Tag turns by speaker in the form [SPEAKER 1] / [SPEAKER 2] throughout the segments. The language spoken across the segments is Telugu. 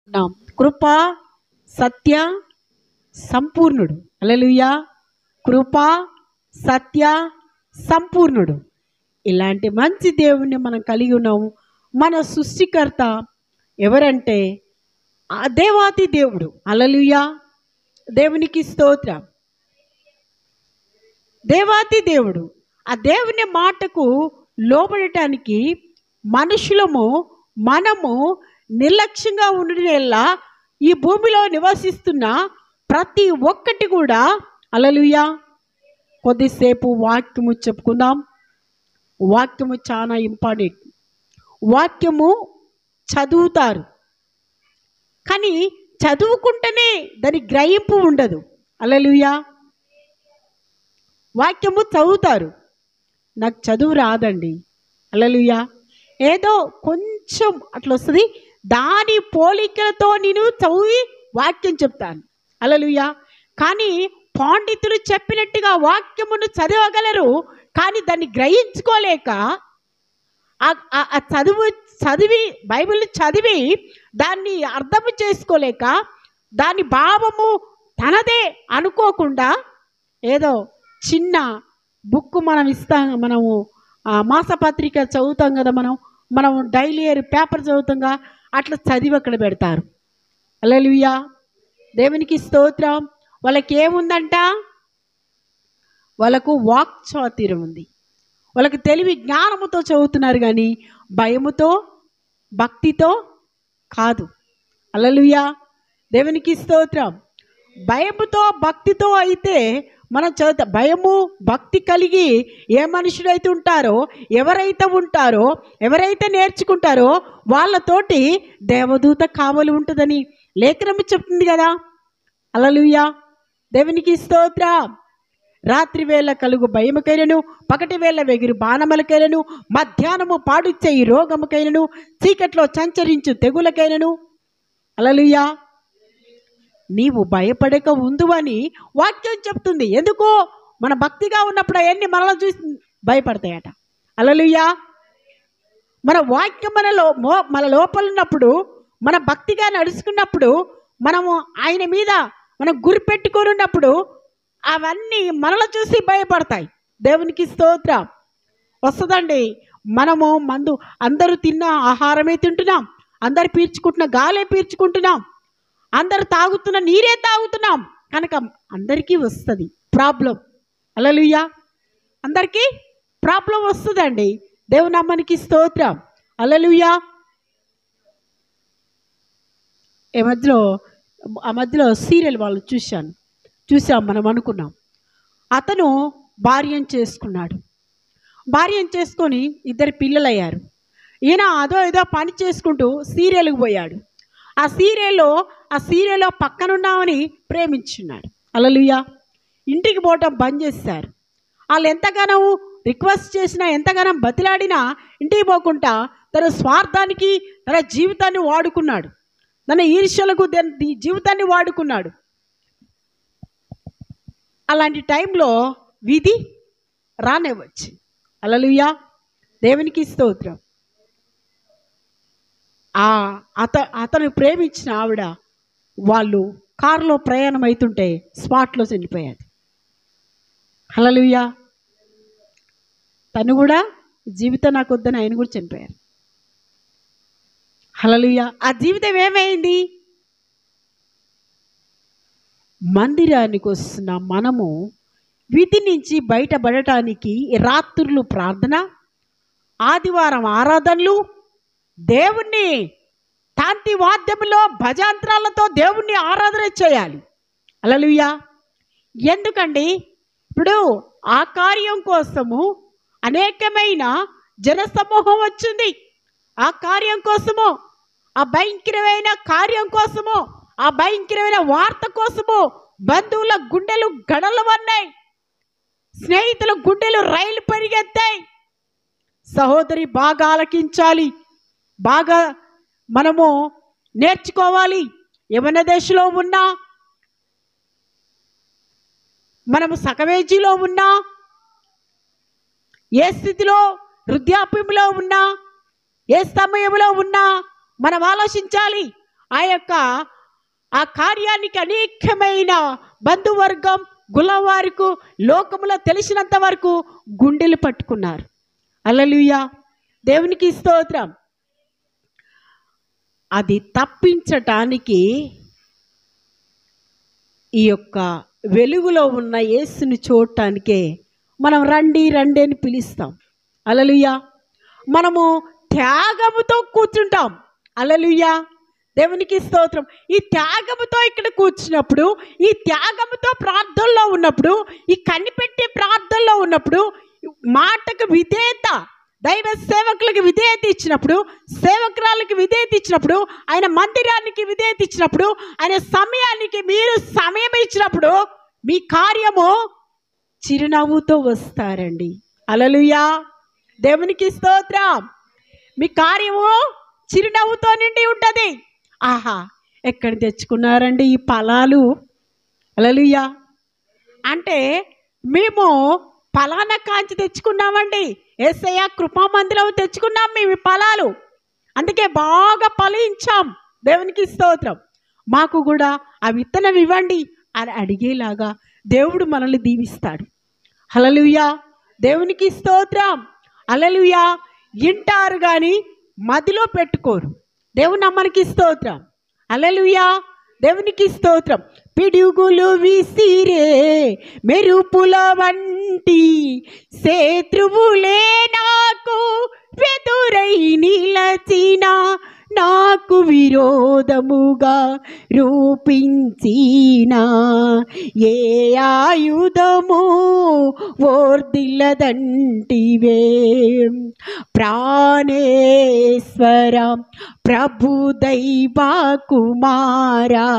[SPEAKER 1] నాం కృప సత్య సంపూర్ణుడు. హల్లెలూయా. కృప సత్య సంపూర్ణుడు. ఇలాంటి మంచి దేవుణ్ణి మనం కలిగి ఉన్నాము. మన సృష్టికర్త ఎవరంటే ఆ దేవాతి దేవుడు. హల్లెలూయా. దేవునికి స్తోత్రం. దేవాతి దేవుడు. ఆ దేవుని మాటకు లోబడటానికి మనము నిర్లక్ష్యంగా ఉండడం ఈ భూమిలో నివసిస్తున్న ప్రతి ఒక్కటి కూడా హల్లెలూయా. కొద్దిసేపు వాక్యము చెప్పుకుందాం. వాక్యము చాలా ఇంపార్టెంట్. వాక్యము చదువుతారు, కానీ చదువుకుంటేనే దాని గ్రహింపు ఉండదు. హల్లెలూయా. వాక్యము చదువుతారు, నాకు చదువు రాదండి. హల్లెలూయా. ఏదో కొంచెం అట్లా వస్తుంది, దాని పోలికలతో నేను చదివి వాక్యం చెప్తాను. హల్లెలూయా. కానీ పండితులు చెప్పినట్టుగా వాక్యమును చదవగలరు, కానీ దాన్ని గ్రహించుకోలేక చదివి బైబిల్ చదివి దాన్ని అర్థం చేసుకోలేక దాని భావము తనదే అనుకోకుండా ఏదో చిన్న బుక్ మనం ఇస్తాం, మనము మాసపత్రిక చదువుతాం కదా, మనం డైలీ పేపర్ చదువుతాంగా, అట్లా చదివి అక్కడ పెడతారు. హల్లెలూయా. దేవునికి స్తోత్రం. వాళ్ళకి ఏముందంట? వాళ్ళకు వాక్ చాతుర్యం ఉంది, వాళ్ళకి తెలివి జ్ఞానముతో చదువుతున్నారు, కానీ భయముతో భక్తితో కాదు. హల్లెలూయా. దేవునికి స్తోత్రం. భయముతో భక్తితో అయితే మనం చదువుతాం. భయము భక్తి కలిగి ఏ మనుషుడైతే ఉంటారో, ఎవరైతే నేర్చుకుంటారో వాళ్ళతోటి దేవదూత కావలి ఉంటుందని లేఖనము చెప్తుంది కదా. హల్లెలూయా. దేవునికి స్తోత్రం. రాత్రి వేళ కలుగు భయముకైనను, పగటి వేళ వెగిరి బాణములకైనను, మధ్యాహ్నము పాడుచ్చే ఈ రోగముకైనను, చీకట్లో సంచరించు తెగులకైనను హల్లెలూయా నీవు భయపడక ఉండు అని వాక్యం చెప్తుంది. ఎందుకు? మన భక్తిగా ఉన్నప్పుడు అవన్నీ మనలో చూసి భయపడతాయట. హల్లెలూయా. మన వాక్యం మన లోపల ఉన్నప్పుడు, మన భక్తిగా నడుచుకున్నప్పుడు, మనము ఆయన మీద మనం గురిపెట్టుకొని ఉన్నప్పుడు అవన్నీ మనలో చూసి భయపడతాయి. దేవునికి స్తోత్రం. వస్తుందండి. మనము అందరూ తిన్న ఆహారమే తింటున్నాం, అందరు పీల్చుకుంటున్న గాలే పీల్చుకుంటున్నాం, అందరు తాగుతున్న నీరే తాగుతున్నాం, కనుక అందరికీ వస్తుంది ప్రాబ్లం. హల్లెలూయా. అందరికీ ప్రాబ్లం వస్తుందండి. దేవుని నామానికి స్తోత్రం. హల్లెలూయా. ఆ మధ్యలో సీరియల్ వాళ్ళు చూసాం, మనం అనుకున్నాం. అతను భార్యను చేసుకున్నాడు, భార్యను చేసుకొని 2 పిల్లలు అయ్యారు. ఈయన ఏదో పని చేసుకుంటూ సీరియల్కి పోయాడు. ఆ సీరియల్లో పక్కనున్నామని ప్రేమించున్నాడు. హల్లెలూయా. ఇంటికి పోవటం బంద్ చేశారు. వాళ్ళు ఎంతగానో రిక్వెస్ట్ చేసినా, ఎంతగానో బతిలాడినా ఇంటికి పోకుండా తన స్వార్థానికి తన జీవితాన్ని వాడుకున్నాడు, తన ఈర్ష్యలకు జీవితాన్ని వాడుకున్నాడు. అలాంటి టైంలో విధి రానివ్వచ్చు. హల్లెలూయా. దేవునికి స్తోత్రం. అతను ప్రేమించిన ఆవిడ వాళ్ళు కారులో ప్రయాణం అవుతుంటే స్పాట్లో చనిపోయాడు. హల్లెలూయా. తను కూడా జీవితం నాకు వద్దని ఆయన కూడా చనిపోయారు. హల్లెలూయా. ఆ జీవితం ఏమైంది? మందిరానికి వస్తున్న మనము విధి నుంచి బయటపడటానికి రాత్రులు ప్రార్థన, ఆదివారం ఆరాధనలు, దేవుణ్ణి తాంతి వాద్యములో భజంత్రాలతో దేవుణ్ణి ఆరాధన చేయాలి. హల్లెలూయా. ఎందుకండి? ఇప్పుడు ఆ కార్యం కోసము అనేకమైన జనసమూహం వచ్చింది. ఆ కార్యం కోసము, ఆ భయంకరమైన కార్యం కోసము, ఆ భయంకరమైన వార్త కోసము బంధువుల గుండెలు గడలు అన్నాయి, స్నేహితుల గుండెలు రైలు పరిగెత్తాయి. సహోదరి బాగా ఆలకించాలి, బాగా మనము నేర్చుకోవాలి. యవన దశలో ఉన్నా, మనము సకవేజీలో ఉన్నా, ఏ స్థితిలో వృద్ధాప్యంలో ఉన్నా, ఏ సమయంలో ఉన్నా మనం ఆలోచించాలి. ఆ కార్యానికి అనేకమైన బంధువర్గం గులవారికి లోకములో తెలిసినంత వరకు గుండెలు పట్టుకున్నారు. హల్లెలూయా, దేవునికి స్తోత్రం. అది తప్పించటానికి ఈ యొక్క వెలుగులో ఉన్న యేసుని చూడటానికే మనం రండి రండి అని పిలుస్తాం. హల్లెలూయా, మనము త్యాగముతో కూర్చుంటాం. హల్లెలూయా, దేవునికి స్తోత్రం. ఈ త్యాగముతో ఇక్కడ కూర్చున్నప్పుడు, ఈ త్యాగముతో ప్రార్థనలో ఉన్నప్పుడు, ఈ కనిపెట్టే ప్రార్థనలో ఉన్నప్పుడు, మాటకు విధేయత, దైవ సేవకులకు విధేయత ఇచ్చినప్పుడు, సేవకురాలకు విధేయత ఇచ్చినప్పుడు, ఆయన మందిరానికి విధేయత ఇచ్చినప్పుడు, ఆయన సమయానికి మీరు సమయం ఇచ్చినప్పుడు మీ కార్యము చిరునవ్వుతో వస్తారండి. హల్లెలూయా, దేవునికి స్తోత్రం. మీ కార్యము చిరునవ్వుతో నిండి ఉంటుంది. ఆహా, ఎక్కడ తెచ్చుకున్నారండి ఈ ఫలాలు? హల్లెలూయా, అంటే మేము ఫలానా కాంచి తెచ్చుకున్నామండి, యేసయ్య కృపామందిరం తెచ్చుకున్నాం మేము ఈ ఫలాలు, అందుకే బాగా ఫలించాం. దేవునికి స్తోత్రం. మాకు కూడా ఆ విత్తనం ఇవ్వండి అని అడిగేలాగా దేవుడు మనల్ని దీవిస్తాడు. హల్లెలూయా, దేవునికి స్తోత్రం. హల్లెలూయా, వింటారు కానీ మదిలో పెట్టుకోరు. దేవుని నామానికి స్తోత్రం. హల్లెలూయా, దేవునికి స్తోత్రం. పిడుగులు విసిరే మెరుపుల వంటి శత్రువులే నాకు ఎదురై నిలచిన, నాకు విరోధముగా రూపించిన ఏ ఆయుధము ఓర్దిల్లదంటివే. ప్రాణేశ్వర ప్రభు దైవ కుమారా,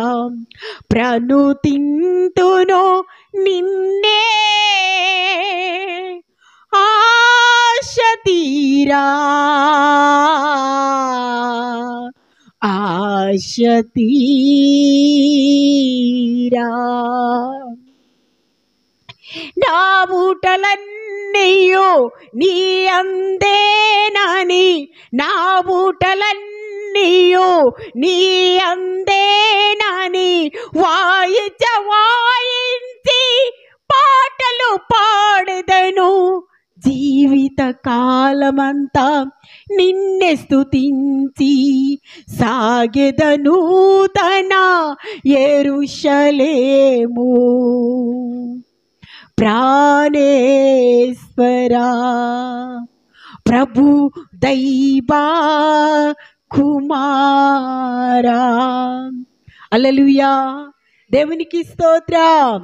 [SPEAKER 1] ప్రణుతింతును నిన్నే ఆశ తీరా, ఆశ తీరా. నా ఊటలన్నీయు నీ అందేనని, నా ఊటలన్నీయు నీ అందేనని వాయించి పాటలు పాడెదను. జీవిత కాలమంతా నిన్నే స్తుతించి సాగెదను తన యెరూషలేము. ప్రాణేశ్వరా ప్రభు దైవ కుమారా. హల్లెలూయా, దేవునికి స్తోత్రం.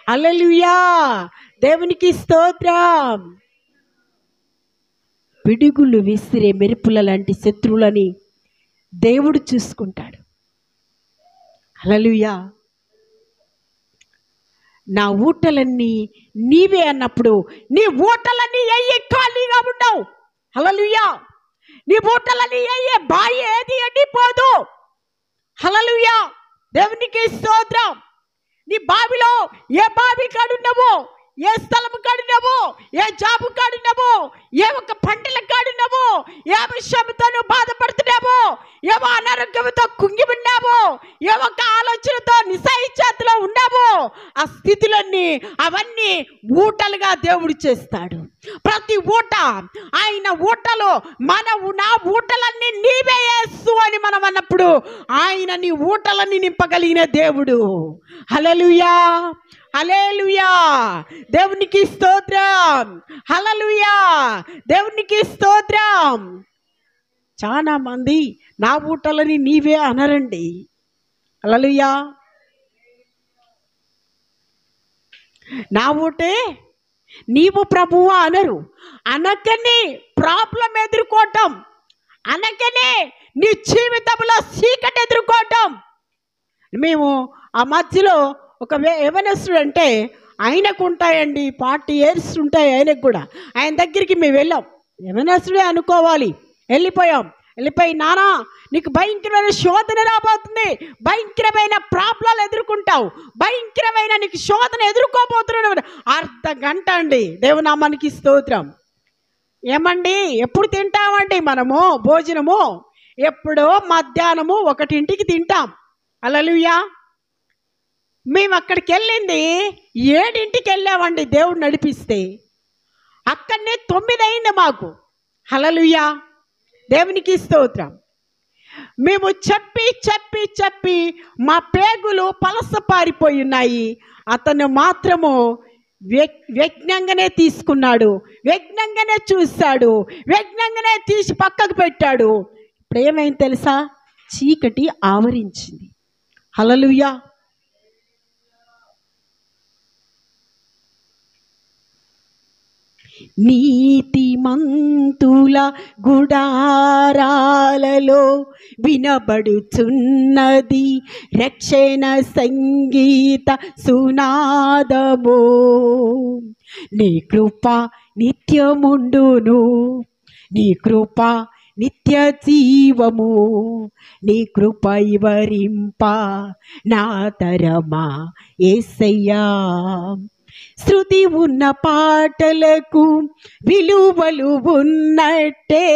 [SPEAKER 1] హల్లెలూయా, దేవునికి స్తోత్రం. పిడుగులు విసిరే మెరుపుల లాంటి శత్రువులని దేవుడు చూసుకుంటాడు. హల్లెలూయా, నా ఊటలన్నీ నీవే అన్నప్పుడు నీ ఊటలన్నీ అయ్యే ఖాళీగా ఉండవు. హల్లెలూయా, నీ ఊటలన్నీ అయ్యే బావి ఏది ఎండిపోదు. హల్లెలూయా, దేవునికి స్తోత్రం. నీ బావిలో ఏ బావి కాడున్నావో, ఏ స్థలము కాడున్నావో, ఏ జాబు కాడున్నావో, ఏ ఒక పంటల కాడున్నావో, ఏ విషయంతో బాధపడుతున్నావో, ఏవో అనారోగ్యంతో కుంగి ఉన్నావో, ఏ ఒక ఆలోచనతో నిస్సహాయతలో ఉన్నావో, ఆ స్థితులన్నీ అవన్నీ ఊటలుగా దేవుడు చేస్తాడు. ప్రతి ఊట ఆయన ఊటలో నా ఊటలన్నీ నీవే యేసు అని మనం అన్నప్పుడు ఆయన నీ ఊటలన్నీ నింపగలిగిన దేవుడు. హల్లెలూయా, హల్లెలూయా, దేవునికి స్తోత్రం. హల్లెలూయా, దేవునికి స్తోత్రం. చాలా మంది నా ఊటలని నీవే అనరండి. హల్లెలూయా, నా ఊటే నీవు ప్రభువా అనరు. అనకనే ప్రాబ్లం ఎదుర్కోవటం, అనకనే నీ జీవితంలో చీకటి ఎదుర్కోవటం. మేము ఆ మధ్యలో ఒక యవనస్తుడు అంటే ఆయనకు ఉంటాయండి 40 years ఉంటాయి ఆయనకు కూడా. ఆయన దగ్గరికి మేము వెళ్ళాం, యవనస్తుడే అనుకోవాలి. వెళ్ళిపోయి నానా నీకు భయంకరమైన శోధన రాబోతుంది, భయంకరమైన ప్రాబ్లాలు ఎదుర్కొంటావు, భయంకరమైన నీకు శోధన ఎదుర్కోబోతున్నావు. అర్ధగంట అండి. దేవునామానికి స్తోత్రం. ఏమండి ఎప్పుడు తింటామండి మనము భోజనము? ఎప్పుడో మధ్యాహ్నము 1ంటికి తింటాం. హల్లెలూయా. మేము అక్కడికి వెళ్ళింది 7ంటికి వెళ్ళామండి, దేవుడు నడిపిస్తే. అక్కడనే 9 అయింది మాకు. హల్లెలూయా. దేవునికి స్తోత్రం. మేము చెప్పి చెప్పి చెప్పి మా పేగులు పలసపారిపోయి ఉన్నాయి. అతను మాత్రము యజ్ఞంగానే తీసుకున్నాడు, యజ్ఞంగానే చూశాడు, యజ్ఞంగానే తీసి పక్కకు పెట్టాడు. ఇప్పుడు ఏమైంది తెలుసా? చీకటి ఆవరించింది. హల్లెలూయా. నీతిమంతుల గుడారాలలో వినబడుచున్నది రక్షణ సంగీత సునాదము. నీ కృప నిత్యముండును, నీ కృప నిత్య జీవము, నీ కృప వివరింప నా తరమా యేసయ్యా. శృతి ఉన్న పాటలకు విలువలు ఉన్నట్టే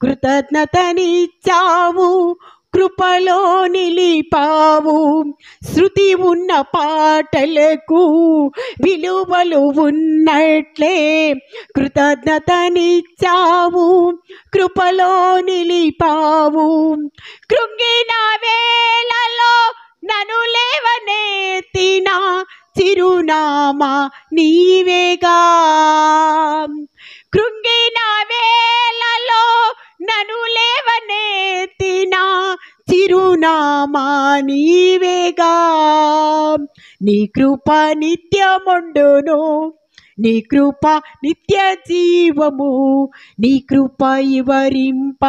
[SPEAKER 1] కృతజ్ఞతనిచ్చావు, కృపలో నిలిపావు. శృతి ఉన్న పాటలకు విలువలు ఉన్నట్లే కృతజ్ఞతనిచ్చావు, కృపలో నిలిపావు. కృంగిన వేళలో నన్ను లేవనెత్తిన చిరునామా నీవేగా. కృంగిన వేళలో నన్ను లేవనెత్తిన చిరునామా నీవేగా. నీ కృప నిత్యముండును, నీ కృప నిత్య జీవము, నీ కృప వివరింప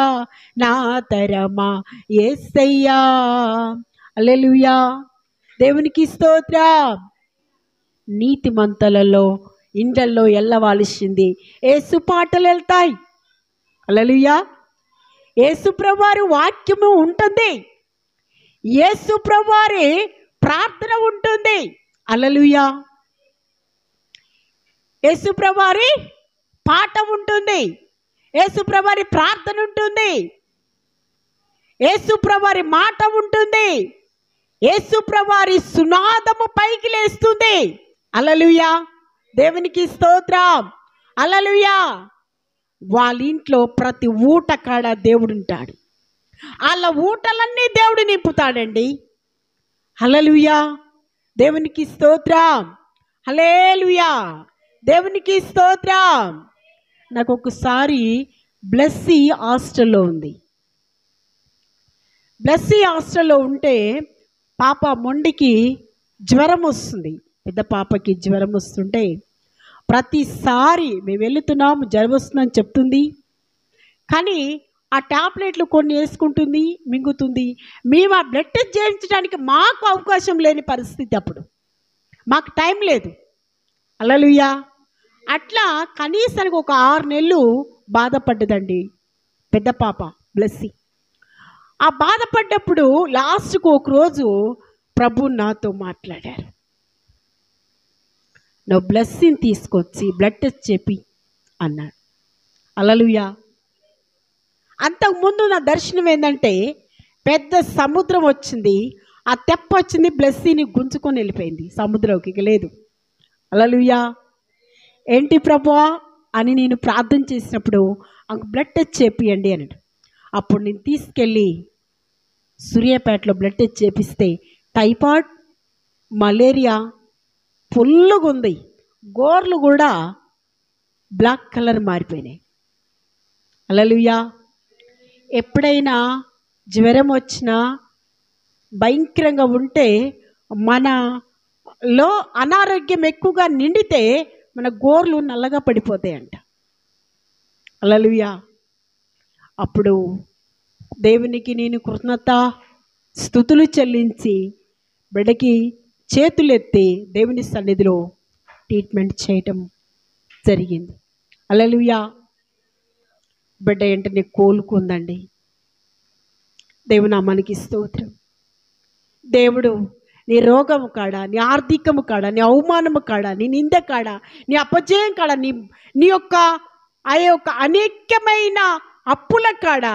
[SPEAKER 1] నా తరమా యేసయ్యా. హల్లెలూయా. దేవునికి స్తోత్రం. నీతిమంతులలో ఇండ్లలో వెళ్ళవలసింది యేసు పాటలు వెళ్తాయి. హల్లెలూయా. యేసు ప్రభువారి వాక్యము ఉంటుంది, యేసు ప్రభువారి ప్రార్థన ఉంటుంది. హల్లెలూయా. యేసు ప్రభువారి పాట ఉంటుంది, యేసు ప్రభువారి ప్రార్థన ఉంటుంది, యేసు ప్రభువారి మాట ఉంటుంది, యేసు ప్రభువారి సునాదము పైకి లేస్తుంది. హల్లెలూయా. దేవునికి స్తోత్రం. హల్లెలూయా. వాళ్ళ ఇంట్లో ప్రతి ఊట కాడ దేవుడు ఉంటాడు. వాళ్ళ ఊటలన్నీ దేవుడు నింపుతాడండి. హల్లెలూయా. దేవునికి స్తోత్రం. హల్లెలూయా. దేవునికి స్తోత్రం. నాకు ఒకసారి బ్లెస్సీ హాస్టల్లో ఉంది. బ్లెస్సీ హాస్టల్లో ఉంటే పాప మొండికి జ్వరం వస్తుంది. పెద్ద పాపకి జ్వరం వస్తుంటే ప్రతిసారి మేము వెళుతున్నాము, జ్వరం వస్తుందని చెప్తుంది. కానీ ఆ టాబ్లెట్లు కొన్ని వేసుకుంటుంది, మింగుతుంది. మేము ఆ బ్లడ్ టెస్ట్ చేయించడానికి మాకు అవకాశం లేని పరిస్థితి. అప్పుడు మాకు టైం లేదు. హల్లెలూయా. అట్లా కనీసానికి ఒక 6 నెలలు బాధపడ్డదండి పెద్ద పాప బ్లెస్సీ. ఆ బాధపడ్డప్పుడు లాస్ట్కు ఒకరోజు ప్రభు నాతో మాట్లాడారు. నువ్వు బ్లెస్సింగ్ తీసుకొచ్చి బ్లడ్ టెస్ట్ చెప్పి అన్నాడు. హల్లెలూయా. అంతకుముందు నా దర్శనం ఏంటంటే పెద్ద సముద్రం వచ్చింది, ఆ తెప్ప వచ్చింది, బ్లెస్సింగ్ని గుంజుకొని వెళ్ళిపోయింది సముద్రంకి, ఇక లేదు. హల్లెలూయా. ఏంటి ప్రభువా అని నేను ప్రార్థన చేసినప్పుడు ఆమెకు బ్లడ్ టెస్ట్ చేపియండి అన్నాడు. అప్పుడు నేను తీసుకెళ్ళి సూర్యాపేటలో బ్లడ్ టెస్ట్ చేపిస్తే టైఫాయిడ్, మలేరియా ఫుల్గా ఉంది. గోర్లు కూడా బ్లాక్ కలర్ మారిపోయినాయి. హల్లెలూయా. ఎప్పుడైనా జ్వరం వచ్చినా భయంకరంగా ఉంటే మనలో అనారోగ్యం ఎక్కువగా నిండితే మన గోర్లు నల్లగా పడిపోతాయంట. హల్లెలూయా. అప్పుడు దేవునికి నేను కృతజ్ఞత స్తుతులు చెల్లించి బిడ్డకి చేతులెత్తి దేవుని సన్నిధిలో ట్రీట్మెంట్ చేయటం జరిగింది. హల్లెలూయా. బిడ్డ వెంటనే కోలుకుందండి. దేవుని నామానికి స్తోత్రం. దేవుడు నీ రోగము కాడ, నీ ఆర్థికము కాడ, నీ అవమానము కాడ, నీ నింద కాడ, నీ అపజయం కాడ, నీ యొక్క అనేకమైన అప్పుల కాడ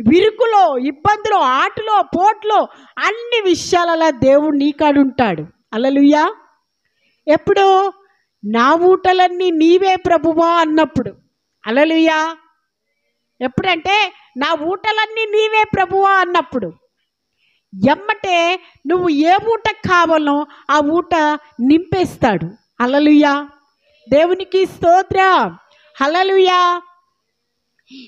[SPEAKER 1] విరుకులో, ఇబ్బందులు, ఆటలో, పోట్లో, అన్ని విషయాలలో దేవుడు నీ కాడుంటాడు. హల్లెలూయా. ఎప్పుడు? నా ఊటలన్నీ నీవే ప్రభువా అన్నప్పుడు. హల్లెలూయా. ఎప్పుడంటే నా ఊటలన్నీ నీవే ప్రభువా అన్నప్పుడు. ఎమ్మటే నువ్వు ఏ ఊట కావాలో ఆ ఊట నింపేస్తాడు. హల్లెలూయా. దేవునికి స్తోత్రం. హల్లెలూయా.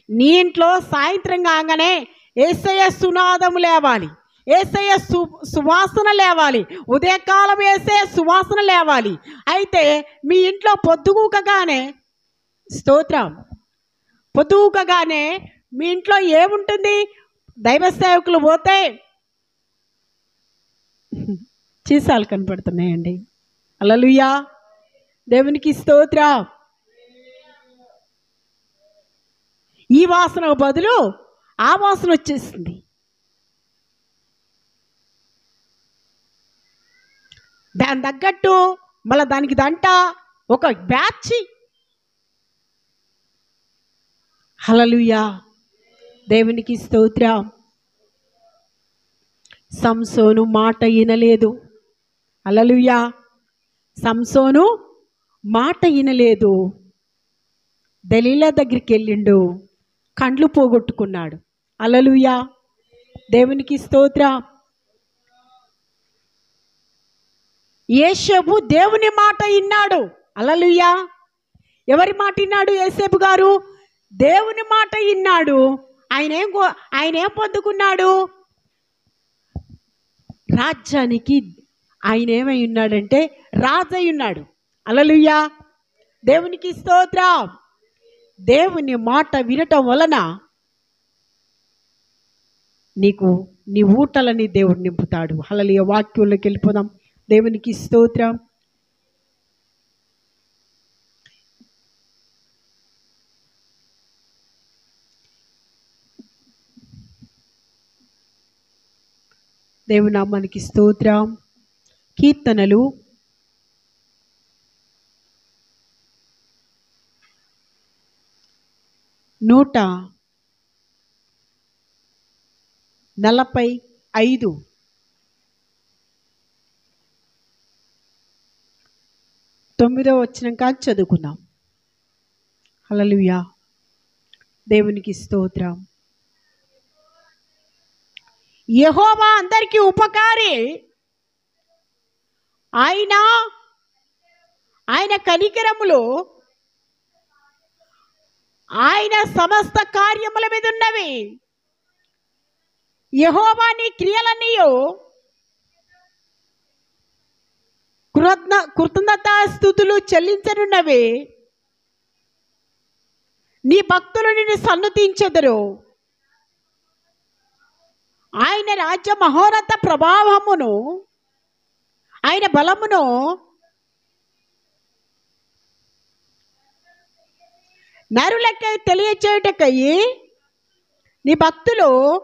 [SPEAKER 1] నీ ఇంట్లో సాయంత్రం కాగానే యేసయ్య సునాదము లేవాలి, యేసయ్య సువాసన లేవాలి, ఉదయకాలం యేసయ్య సువాసన లేవాలి. అయితే మీ ఇంట్లో పొద్దుగూకగానే, స్తోత్రం, పొద్దుగూకగానే మీ ఇంట్లో ఏముంటుంది? దైవ సేవకులు పోతే చీసాలు కనపడుతున్నాయండి. హల్లెలూయా. దేవునికి స్తోత్రం. ఈ వాసన బదులు ఆ వాసన వచ్చేసింది. దాని తగ్గట్టు మళ్ళీ దానికి దంట ఒక బ్యాచ్. హల్లెలూయా. దేవునికి స్తోత్రం. సంసోను మాట వినలేదు. హల్లెలూయా. సంసోను మాట వినలేదు. దలీలా దగ్గరికి వెళ్ళిండు, కండ్లు పోగొట్టుకున్నాడు. హల్లెలూయా. దేవునికి స్తోత్రం. యేసేపు దేవుని మాట విన్నాడు. హల్లెలూయా. ఎవరి మాట విన్నాడు? యేసేపు గారు దేవుని మాట విన్నాడు. ఆయన ఏం పొందుకున్నాడు? రాజ్యానికి ఆయన ఏమై ఉన్నాడంటే రాజు అయి ఉన్నాడు. హల్లెలూయా. దేవునికి స్తోత్రం. దేవుని మాట వినటం వలన నీకు నీ ఊటలని దేవుడు నింపుతాడు. హల్లెలూయా. వాక్యంలోకి వెళ్ళిపోదాం. దేవునికి స్తోత్రం. దేవుని నామానికి స్తోత్రం. కీర్తనలు 145 9వ వచనం కాదు చదువుకుందాం. హల్లెలూయా. దేవునికి స్తోత్రం. యెహోవా అందరికీ ఉపకారి, ఆయన కనికరములు ఆయన సమస్త కార్యముల మీద ఉన్నవి. యెహోవా నీ క్రియలన్నీయు కృతజ్ఞతాస్తుతులు చెల్లించనున్నవి. నీ భక్తులు నిన్ను సన్నుతించెదరు. ఆయన రాజ్య మహోన్నత ప్రభావమును ఆయన బలమును నరులకై తెలియచేయుటకై నీ భక్తులు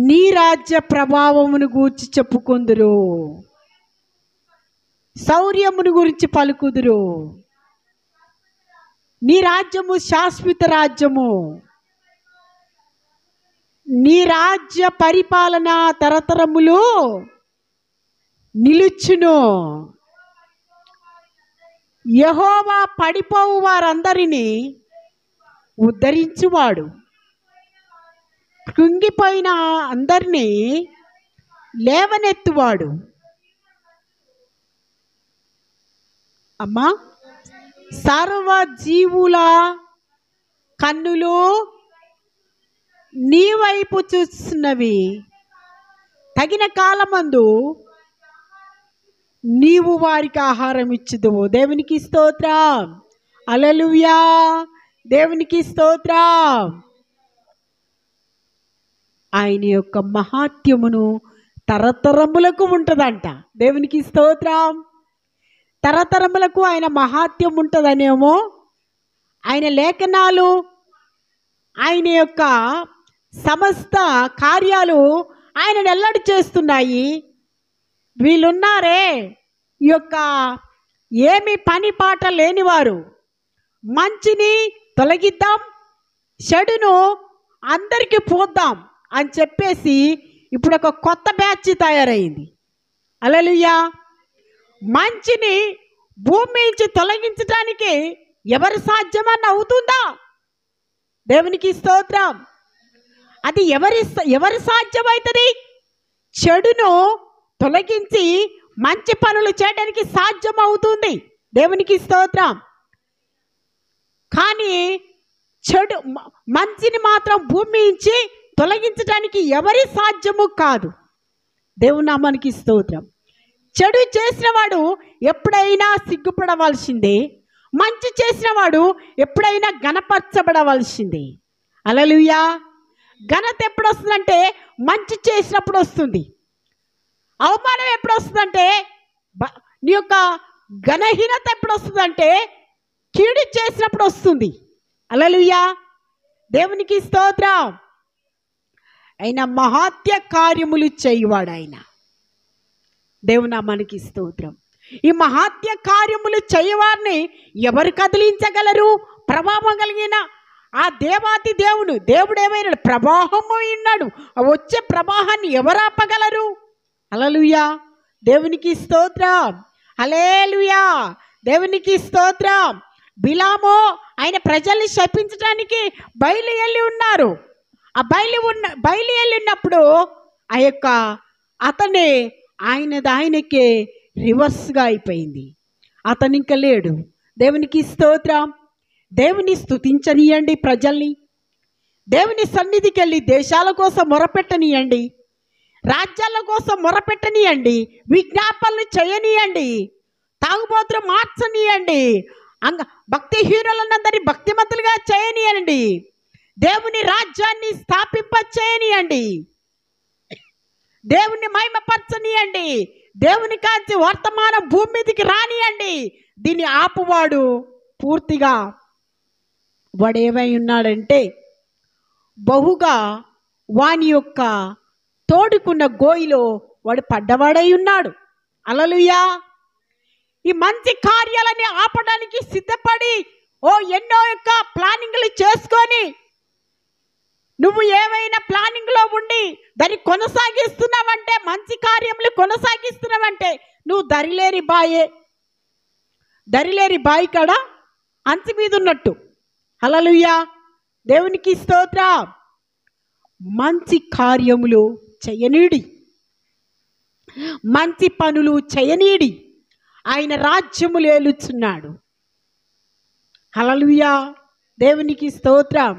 [SPEAKER 1] నీ రాజ్య ప్రభావమును గూర్చి చెప్పుకుందురు, శౌర్యమును గురించి పలుకుదురు. నీ రాజ్యము శాశ్వత రాజ్యము, నీ రాజ్య పరిపాలన తరతరములు నిలుచును. యెహోవా పడిపోవు వారందరినీ ఉద్ధరించువాడు, కృంగిపోయిన అందరినీ లేవనెత్తువాడు. అమ్మా, సర్వజీవుల కన్నులు నీ వైపు చూస్తున్నవి. తగిన కాలమందు నీవు వారికి ఆహారం ఇచ్చుదువు. దేవునికి స్తోత్రం. హల్లెలూయా. దేవునికి స్తోత్రం. ఆయన యొక్క మహాత్యమును తరతరములకు ఉంటుందంట. దేవునికి స్తోత్రం. తరతరములకు ఆయన మహాత్యం ఉంటుందనేమో. ఆయన లేఖనాలు, ఆయన యొక్క సమస్త కార్యాలు ఆయన వెల్లడి చేస్తున్నాయి. వీళ్ళున్నారే, ఈ యొక్క ఏమి పని పాట లేనివారు, మంచిని తొలగిద్దాం, చెడును అందరికీ పోద్దాం అని చెప్పేసి ఇప్పుడు ఒక కొత్త బ్యాచ్ తయారైంది. హల్లెలూయా. మంచిని భూమి నుంచి తొలగించడానికి ఎవరు సాధ్యమని అవుతుందా? దేవునికి స్తోత్రం. అది ఎవరి సాధ్యమవుతుంది? చెడును తొలగించి మంచి పనులు చేయడానికి సాధ్యం అవుతుంది. దేవునికి స్తోత్రం. కానీ మంచిని మాత్రం భూమి నుంచి తొలగించడానికి ఎవరి సాధ్యము కాదు. దేవుని నామానికి స్తోత్రం. చెడు చేసిన వాడు ఎప్పుడైనా సిగ్గుపడవలసిందే, మంచి చేసిన వాడు ఎప్పుడైనా ఘనపరచబడవలసిందే. హల్లెలూయా. ఘనత ఎప్పుడు వస్తుందంటే మంచి చేసినప్పుడు వస్తుంది. అవమానం ఎప్పుడు వస్తుందంటే నీ యొక్క ఘనహీనత ఎప్పుడు వస్తుందంటే కీడు చేసినప్పుడు వస్తుంది. హల్లెలూయా. దేవునికి స్తోత్రం. ఆయన మహాత్య కార్యములు చేయువాడు ఆయన. దేవుని నామానికి స్తోత్రం. ఈ మహాత్య కార్యములు చేయవారిని ఎవరు కదిలించగలరు? ప్రభావం కలిగిన ఆ దేవాతి దేవుడు ఏమైనాడు? ప్రవాహము ఉన్నాడు. వచ్చే ప్రవాహాన్ని ఎవరు ఆపగలరు? హల్లెలూయా. దేవునికి స్తోత్రం. హల్లెలూయా. దేవునికి స్తోత్రం. బిలాము ఆయన ప్రజల్ని శపించడానికి బయలుదేరి ఉన్నారు. ఆ బయలుదేరి ఉన్నప్పుడు ఆ యొక్క అతనే ఆయనకే రివర్స్గా అయిపోయింది. అతను ఇంకా లేడు. దేవునికి స్తోత్రం. దేవుని స్తుతించనీయండి ప్రజల్ని. దేవుని సన్నిధికి వెళ్ళి దేశాల కోసం మొరపెట్టనీయండి, రాజ్యాల కోసం మొరపెట్టనీయండి, విజ్ఞాపనలు చేయనీయండి, తాగుబోతులు మార్చనీయండి, భక్తిహీనులందరినీ భక్తిమంతులుగా చేయనీయండి, దేవుని రాజ్యాన్ని స్థాపింపచేయనీయండి, దేవుని మహిమపరచనీయండి, దేవుని కాంచి వర్తమానం భూమి మీదకి రానియండి. దీన్ని ఆపువాడు పూర్తిగా వాడేమై ఉన్నాడంటే బహుగా వాని యొక్క తోడుకున్న గోయిలో వాడు పడ్డవాడై ఉన్నాడు. హల్లెలూయా. ఈ మంచి కార్యాలని ఆపడానికి సిద్ధపడి ఎన్నో యొక్క ప్లానింగ్లు చేసుకొని నువ్వు ఏమైనా ప్లానింగ్లో ఉండి దాన్ని కొనసాగిస్తున్నావంటే, మంచి కార్యములు కొనసాగిస్తున్నావంటే నువ్వు దరిలేని బాయి కాడ అంచు మీద ఉన్నట్టు. హల్లెలూయా. దేవునికి స్తోత్రం. మంచి కార్యములు చేయనీడి, మంచి పనులు చేయనీడి ఆయన రాజ్యములు ఏలుచున్నాడు. హల్లెలూయా. దేవునికి స్తోత్రం.